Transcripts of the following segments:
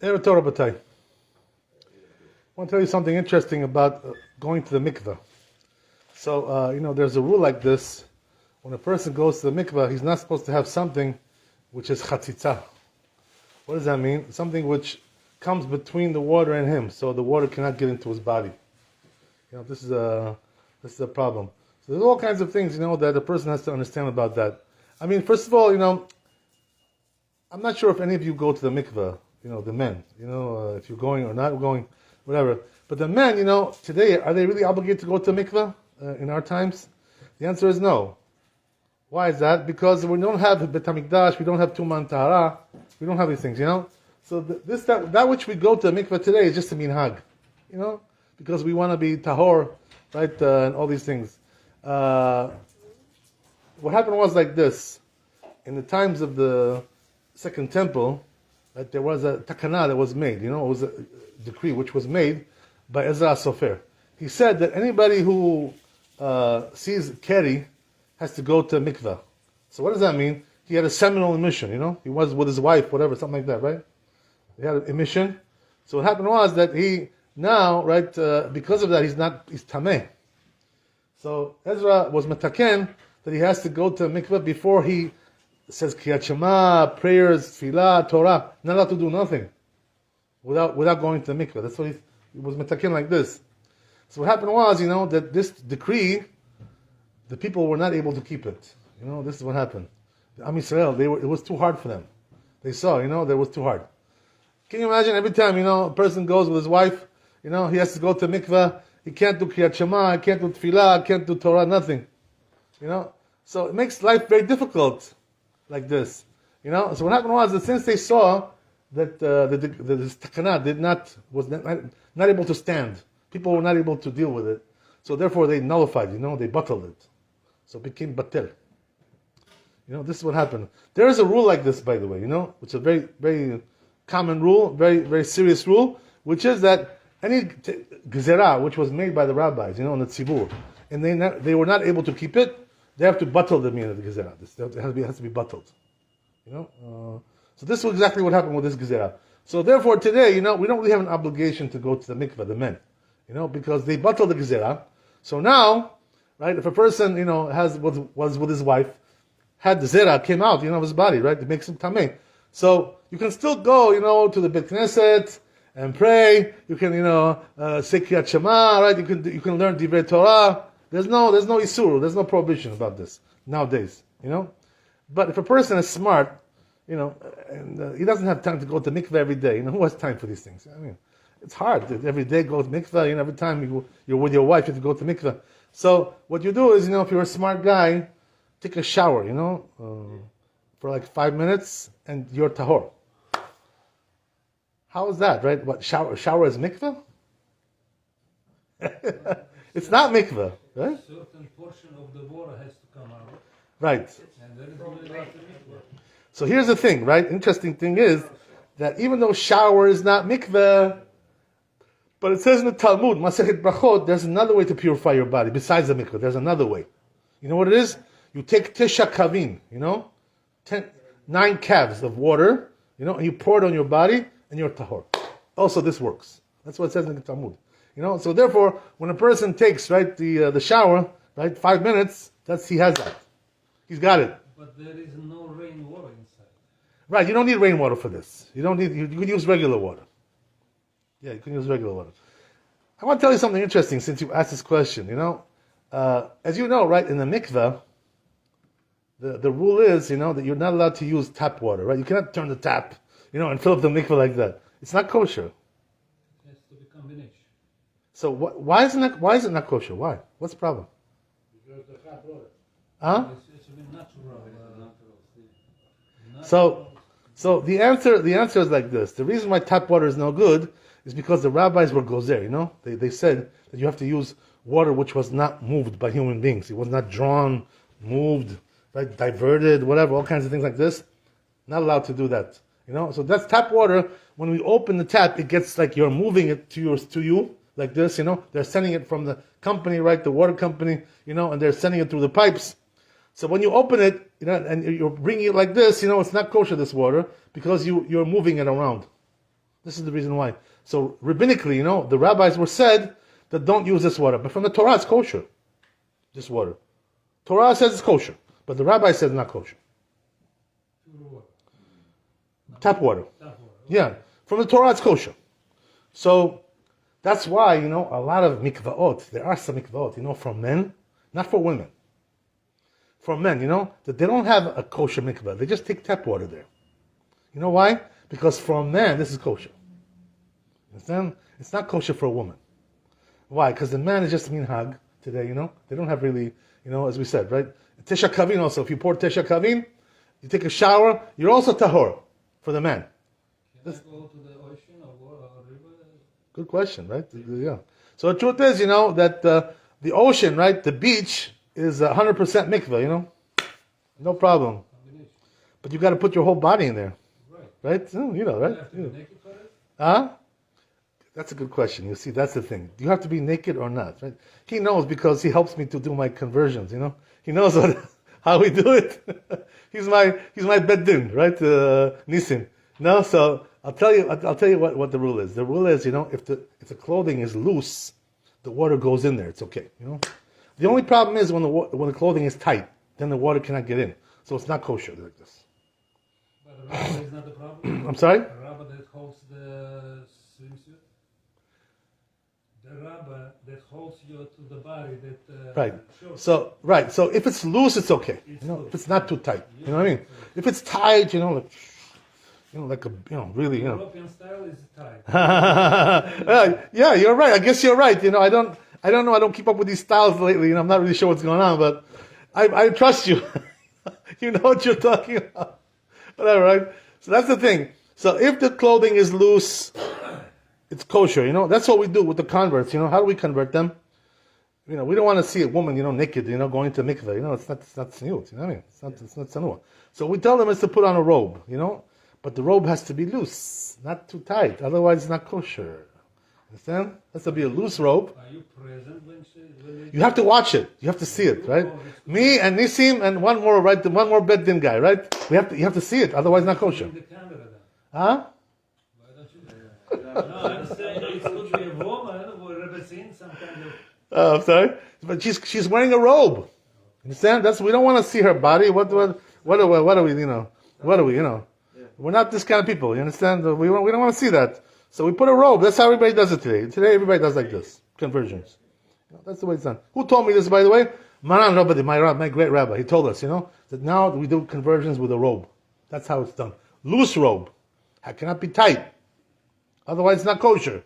Erev Torah B'tai. I want to tell you something interesting about going to the mikveh. So, there's a rule like this. When a person goes to the mikveh, he's not supposed to have something which is Chatzitza. What does that mean? Something which comes between the water and him, so the water cannot get into his body. This is a problem. So there's all kinds of things, that a person has to understand about that. I mean, first of all, I'm not sure if any of you go to the mikveh, the men, if you're going or not going, whatever. But the men, today, are they really obligated to go to the mikveh in our times? The answer is no. Why is that? Because we don't have Bet HaMikdash, we don't have Tuman Tahara, we don't have these things, So that which we go to the mikveh today is just a minhag, because we want to be tahor, right, and all these things. What happened was like this. In the times of the Second Temple, that there was a takana that was made, it was a decree which was made by Ezra Sofer. He said that anybody who sees Keri has to go to mikveh. So what does that mean? He had a seminal emission, he was with his wife, whatever, something like that, right? He had an emission. So what happened was that he now, right, because of that, he's tameh. So Ezra was metaken that he has to go to mikveh before he says Kriyat Shema, prayers, tefillah, Torah, not allowed to do nothing without going to the mikveh. That's why he was metaken like this. So what happened was, that this decree, the people were not able to keep it. This is what happened. The Am Yisrael, it was too hard for them. They saw, that it was too hard. Can you imagine every time, a person goes with his wife, he has to go to mikveh, he can't do Kriyat Shema, he can't do tefillah, he can't do Torah, nothing. So it makes life very difficult like this. So what happened was that since they saw that this takana was not able to stand, people were not able to deal with it, so therefore they nullified, they bottled it. So it became batel. This is what happened. There is a rule like this, by the way, which is a very, very common rule, very, very serious rule, which is that any gezerah which was made by the rabbis, in the tzibur, and they were not able to keep it, they have to bottle the meaning of the gezerah. It has to be bottled. So this is exactly what happened with this gezerah. So therefore today, we don't really have an obligation to go to the mikveh, the men, because they bottled the gezerah. So now, right, if a person, was with his wife, had the zera, came out, of his body, right, it makes him tameh. So you can still go, to the Beit Knesset and pray. You can, say Kriyat Shema, right? You can learn Divrei Torah. There's no isur, there's no prohibition about this nowadays, But if a person is smart, and he doesn't have time to go to mikveh every day, who has time for these things? I mean, it's hard. Every day go to mikveh, every time you're with your wife, you have to go to mikveh. So what you do is, if you're a smart guy, take a shower, for like 5 minutes, and you're tahor. How is that, right? What, shower is mikveh? It's not mikveh, right? A certain portion of the water has to come out. Right. And there is no mikveh. So here's the thing, right? Interesting thing is that even though shower is not mikveh, but it says in the Talmud, Masechet Brachot, there's another way to purify your body besides the mikveh. There's another way. You know what it is? You take tisha kavim, 9 calves of water, and you pour it on your body, and you're tahor. Also, this works. That's what it says in the Talmud. So therefore, when a person takes, right, the shower, right, 5 minutes, he has that. He's got it. But there is no rainwater inside. Right, you don't need rainwater for this. You can use regular water. Yeah, you can use regular water. I want to tell you something interesting since you asked this question, as you know, right, in the mikveh, the rule is, that you're not allowed to use tap water, right? You cannot turn the tap, and fill up the mikveh like that. It's not kosher. It has to be combination. So why is it not kosher? Why? What's the problem? Because the hot water. Huh? It's a natural. So the answer is like this. The reason why tap water is no good is because the rabbis were gozer, They said that you have to use water which was not moved by human beings. It was not drawn, moved, right, diverted, whatever, all kinds of things like this. Not allowed to do that. So that's tap water. When we open the tap, it gets like you're moving it to you, like this, They're sending it from the company, right, the water company, and they're sending it through the pipes. So when you open it, and you're bringing it like this, it's not kosher, this water, because you're moving it around. This is the reason why. So rabbinically, the rabbis were said that don't use this water. But from the Torah, it's kosher. This water. Torah says it's kosher. But the rabbi says not kosher. Pure water. Tap water. Tap water. Yeah. From the Torah, it's kosher. So that's why, a lot of mikvaot, there are some mikvaot, for men, not for women. For men, that they don't have a kosher mikveh. They just take tap water there. You know why? Because for a man, this is kosher. Understand? It's not kosher for a woman. Why? Because the man is just minhag today, They don't have really, as we said, right? Tesha Kavin also. If you pour Tesha Kavin, you take a shower, you're also tahor for the man. Can I go to the ocean or river? Good question, right? Yeah. So the truth is, that the ocean, right, the beach is 100% mikveh, No problem. Combination. But you got to put your whole body in there, Right. right? Right? You have to be naked for it? Huh? That's a good question. You see, that's the thing. Do you have to be naked or not? Right? He knows because he helps me to do my conversions. He knows how we do it. he's my bedin, right? Nisim. No, so I'll tell you what the rule is. The rule is, if the clothing is loose, the water goes in there. It's okay. The only problem is when the clothing is tight, then the water cannot get in. So it's not kosher like this. But the rubber is not the problem? I'm sorry? The rubber that holds the swimsuit? The rubber that holds you to the body that... Right. shows. So if it's loose, it's okay. If it's not too tight. You know what I mean? If it's tight, like a, really, European style is tight. Yeah, you're right. I guess you're right. I don't know. I don't keep up with these styles lately. I'm not really sure what's going on, but I trust you. You know what you're talking about. Whatever, right? So that's the thing. So if the clothing is loose, it's kosher. That's what we do with the converts. How do we convert them? We don't want to see a woman, naked, going to mikveh. It's not tzniut. You know what I mean? It's not tzanua. So we tell them it's to put on a robe. But the robe has to be loose, not too tight. Otherwise, it's not kosher. Understand? It has to be a loose robe. Are you present when they... You have to watch it. You have to see it, right? Me and Nisim and one more beddin guy, right? You have to see it. Otherwise, not kosher. In the camera then. Huh? Why don't you... No, I'm saying it could be a woman or represent some kind of... I'm sorry, but she's wearing a robe. Understand? We don't want to see her body. What are we? We're not this kind of people. You understand? We don't want to see that. So we put a robe. That's how everybody does it today. Today everybody does like this. Conversions. That's the way it's done. Who told me this, by the way? Maran Rabbi, my great rabbi. He told us, that now we do conversions with a robe. That's how it's done. Loose robe. It cannot be tight. Otherwise it's not kosher.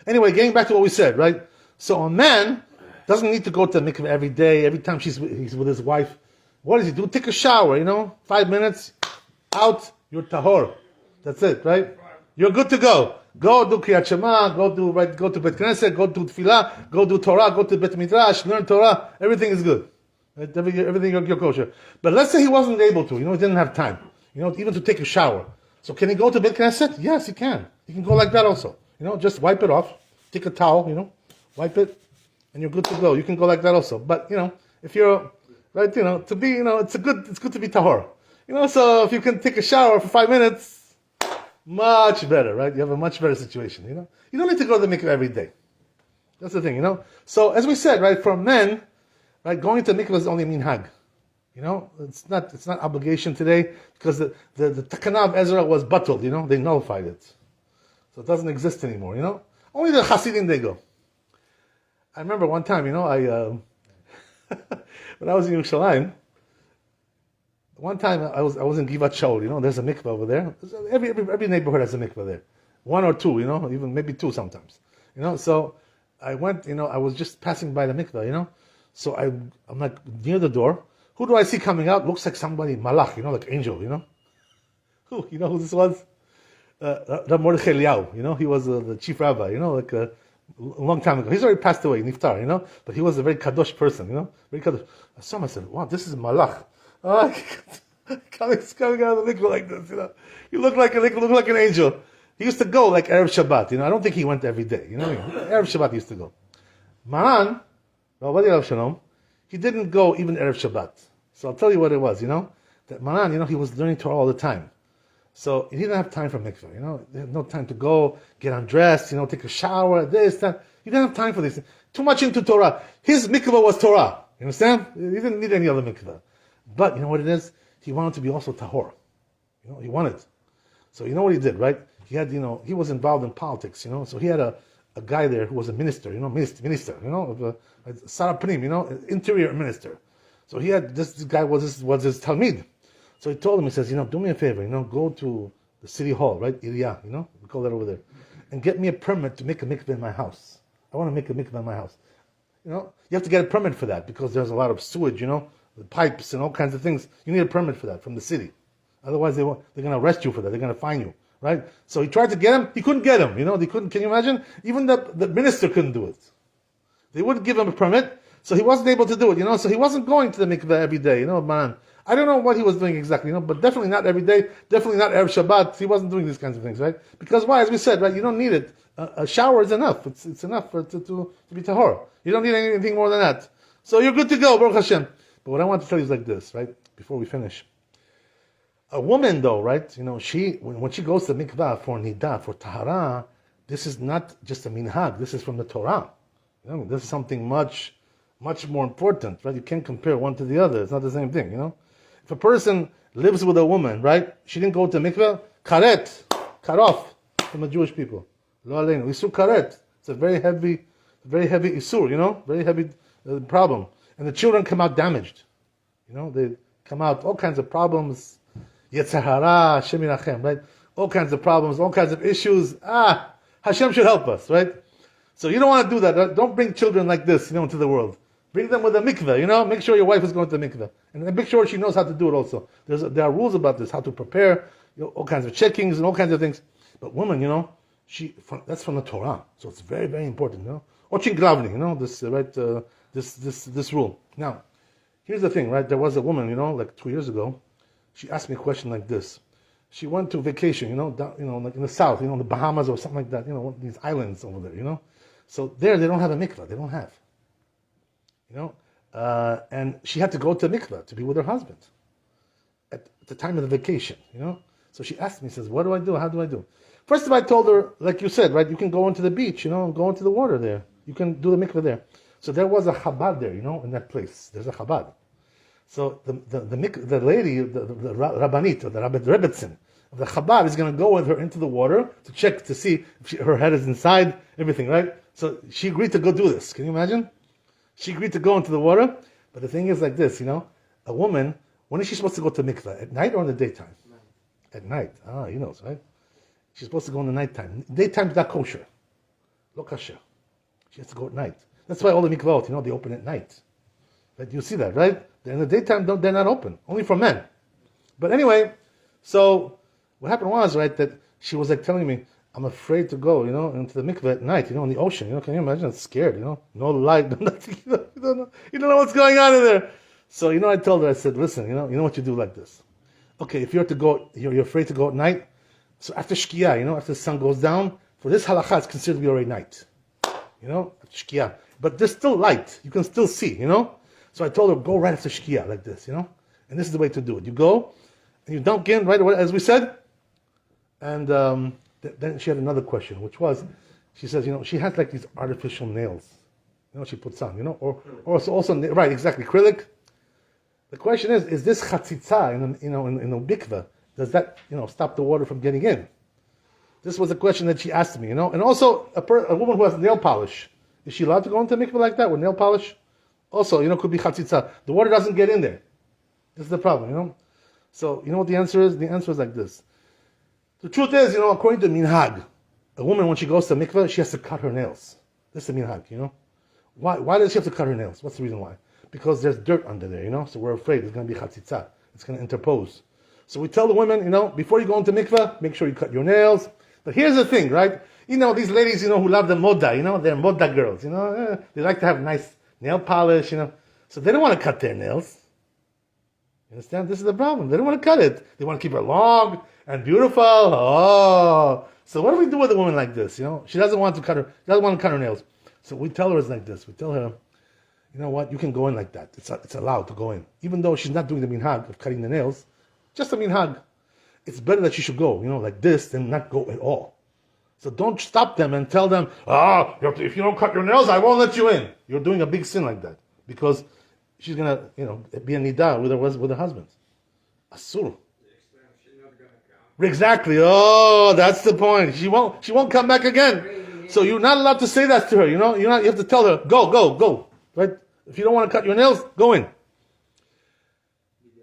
Anyway, getting back to what we said, right? So a man doesn't need to go to the mikveh every day, every time he's with his wife. What does he do? Take a shower, 5 minutes, out, you're tahor. That's it, right? You're good to go. Go do Kriyat Shema, go to Bet Knesset, go do Tefillah, go do Torah, go to Bet Midrash, learn Torah. Everything is good. Right? Everything you're kosher. But let's say he wasn't able to, he didn't have time, even to take a shower. So can he go to Bet Knesset? Yes, he can. He can go like that also. Just wipe it off, take a towel, wipe it, and you're good to go. You can go like that also. But, if you're, right, to be, it's good to be tahor. So if you can take a shower for 5 minutes, much better, right? You have a much better situation, You don't need to go to the mikveh every day. That's the thing, So as we said, right, for men, right, going to mikveh is only minhag. It's not obligation today because the Takana of Ezra was bottled, they nullified it. So it doesn't exist anymore, Only the Hasidim they go. I remember one time, I when I was in Yerushalayim, one time I was in Givat Shaul, there's a mikveh over there. Every neighborhood has a mikveh there. One or two, even maybe two sometimes. So I went, I was just passing by the mikveh, So I'm like near the door. Who do I see coming out? Looks like somebody, malach, like angel, Who? You know who this was? Rab Mordechai Eliyahu, he was the chief rabbi, like a long time ago. He's already passed away, niftar, but he was a very kadosh person, very kadosh. I saw him, I said, wow, this is malach. Oh, coming out of the mikveh like this, You look like an angel. He used to go like Erev Shabbat, I don't think he went every day, Erev Shabbat he used to go. Maran, Rabbi Shalom, he didn't go even Erev Shabbat. So I'll tell you what it was, that Maran, he was learning Torah all the time. So he didn't have time for mikveh, He had no time to go, get undressed, take a shower, this, that. He didn't have time for this. Too much into Torah. His mikveh was Torah. You understand? He didn't need any other mikveh. But you know what it is? He wanted to be also tahor. He wanted. So you know what he did, right? He had, he was involved in politics, So he had a guy there who was a minister, minister, of a Saraprim, interior minister. So he had, this guy was his Talmid. So he told him, he says, do me a favor, go to the city hall, right? Iriyah, we call that over there. And get me a permit to make a mikveh in my house. I want to make a mikveh in my house. You have to get a permit for that because there's a lot of sewage, the pipes and all kinds of things. You need a permit for that from the city. Otherwise, they're going to arrest you for that. They're going to fine you, right? So he tried to get him. He couldn't get him. They couldn't. Can you imagine? Even the minister couldn't do it. They wouldn't give him a permit, so he wasn't able to do it. So he wasn't going to the mikveh every day. Man, I don't know what he was doing exactly. But definitely not every day. Definitely not every Shabbat. He wasn't doing these kinds of things, right? Because why? As we said, right? You don't need it. A shower is enough. It's enough to be tahor. You don't need anything more than that. So you're good to go, Baruch Hashem. But what I want to tell you is like this, right? Before we finish. A woman, though, right? She when she goes to mikvah for nidah, for tahara, this is not just a minhag. This is from the Torah. This is something much, much more important, right? You can't compare one to the other. It's not the same thing, If a person lives with a woman, right? She didn't go to mikvah, cut off from the Jewish people. Lo aleinu, isur karet. It's a very heavy isur, very heavy problem. And the children come out damaged. They come out all kinds of problems. Yetzahara, Hashem Yirachem, right? All kinds of problems, all kinds of issues. Hashem should help us, right? So you don't want to do that. Right? Don't bring children like this, into the world. Bring them with a mikveh, Make sure your wife is going to the mikveh. And make sure she knows how to do it also. There are rules about this, how to prepare, all kinds of checkings and all kinds of things. But women, that's from the Torah. So it's very, very important, Ochin glavni, this, right, this rule. Now, here's the thing, right? There was a woman, like 2 years ago. She asked me a question like this. She went to vacation, down, like in the south, the Bahamas or something like that, these islands over there, So there they don't have a mikveh. They don't have, and she had to go to mikveh to be with her husband at the time of the vacation, So she asked me, says, what do I do? How do I do? First of all, I told her, like you said, right, you can go into the beach, and go into the water there. You can do the mikveh there. So there was a Chabad there, in that place. There's a Chabad. So the lady, the Rabbanit, or the Rebbetzin of the Chabad is going to go with her into the water to check to see if her head is inside, everything, right? So she agreed to go do this. Can you imagine? She agreed to go into the water. But the thing is like this, a woman, when is she supposed to go to mikveh? At night or in the daytime? At night. He knows, right? She's supposed to go in the nighttime. Daytime is not kosher. Lo kasher. She has to go at night. That's why all the mikvahot, they open at night. But you see that, right? In the daytime, they're not open. Only for men. But anyway, so what happened was, right, that she was like telling me, I'm afraid to go, into the mikveh at night, in the ocean. Can you imagine? It's scared, no light, no nothing. You don't know what's going on in there. So, I told her, I said, listen, you know what you do like this. Okay, if you're afraid to go at night, so after Shkia, after the sun goes down, for this halakha, it's considered to be already night. Shkia. But there's still light. You can still see, So I told her, go right after Shkia, like this, And this is the way to do it. You go, and you dunk in right away, as we said. And then she had another question, which was, she says, she has like these artificial nails. She puts on, or also, right, exactly, acrylic. The question is this chatzitza in the mikveh, does that, stop the water from getting in? This was a question that she asked me, And also, a woman who has nail polish, is she allowed to go into mikveh like that with nail polish? Also, could be chatzitza. The water doesn't get in there. This is the problem, So, what the answer is? The answer is like this. The truth is, according to minhag, a woman, when she goes to mikveh, she has to cut her nails. This is the minhag, Why does she have to cut her nails? What's the reason why? Because there's dirt under there, So we're afraid it's going to be chatzitza. It's going to interpose. So we tell the women, before you go into mikveh, make sure you cut your nails. But here's the thing, right? These ladies, who love the moda, they're moda girls, they like to have nice nail polish, So they don't want to cut their nails. You understand? This is the problem. They don't want to cut it. They want to keep it long and beautiful. Oh. So what do we do with a woman like this? She doesn't want to cut her nails. So we tell her it's like this. We tell her, you know what? You can go in like that. It's allowed to go in. Even though she's not doing the minhag of cutting the nails. Just a minhag. it's better that you should go, like this than not go at all. So don't stop them and tell them, if you don't cut your nails, I won't let you in. You're doing a big sin like that. Because she's going to, be a nidah with her husband. Asur. Exactly. Oh, that's the point. She won't come back again. So you're not allowed to say that to her, you have to tell her, go. Right? If you don't want to cut your nails, go in.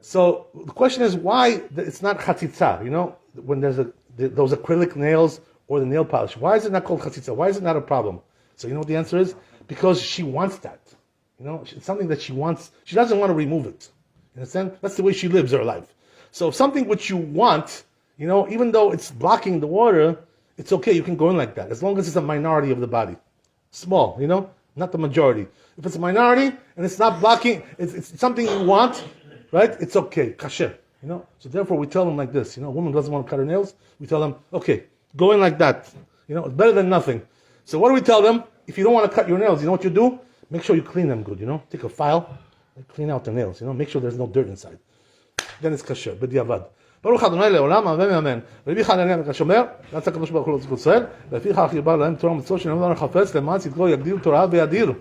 So the question is why it's not chatzitza, when there's those acrylic nails or the nail polish. Why is it not called chatzitza? Why is it not a problem? So you know what the answer is? Because she wants that. It's something that she wants. She doesn't want to remove it. You understand? That's the way she lives her life. So if something which you want, even though it's blocking the water, it's okay. You can go in like that. As long as it's a minority of the body. Small, not the majority. If it's a minority and it's not blocking, it's something you want, right? It's okay. Kasher. So therefore we tell them like this. A woman doesn't want to cut her nails. We tell them, okay, go in like that. It's better than nothing. So what do we tell them? If you don't want to cut your nails, you know what you do? Make sure you clean them good, Take a file and clean out the nails, Make sure there's no dirt inside. Then it's kasher, b'diavad. ברוך ה' לעולם, אמן ואמן. רבי חנניה השומר, רצה הקדוש ברוך הוא לארץ ישראל, ולפיכך ירבה להם תורה ומצוות שנאמר לנו חפץ למען צדקו יגדיל תורה וידיר.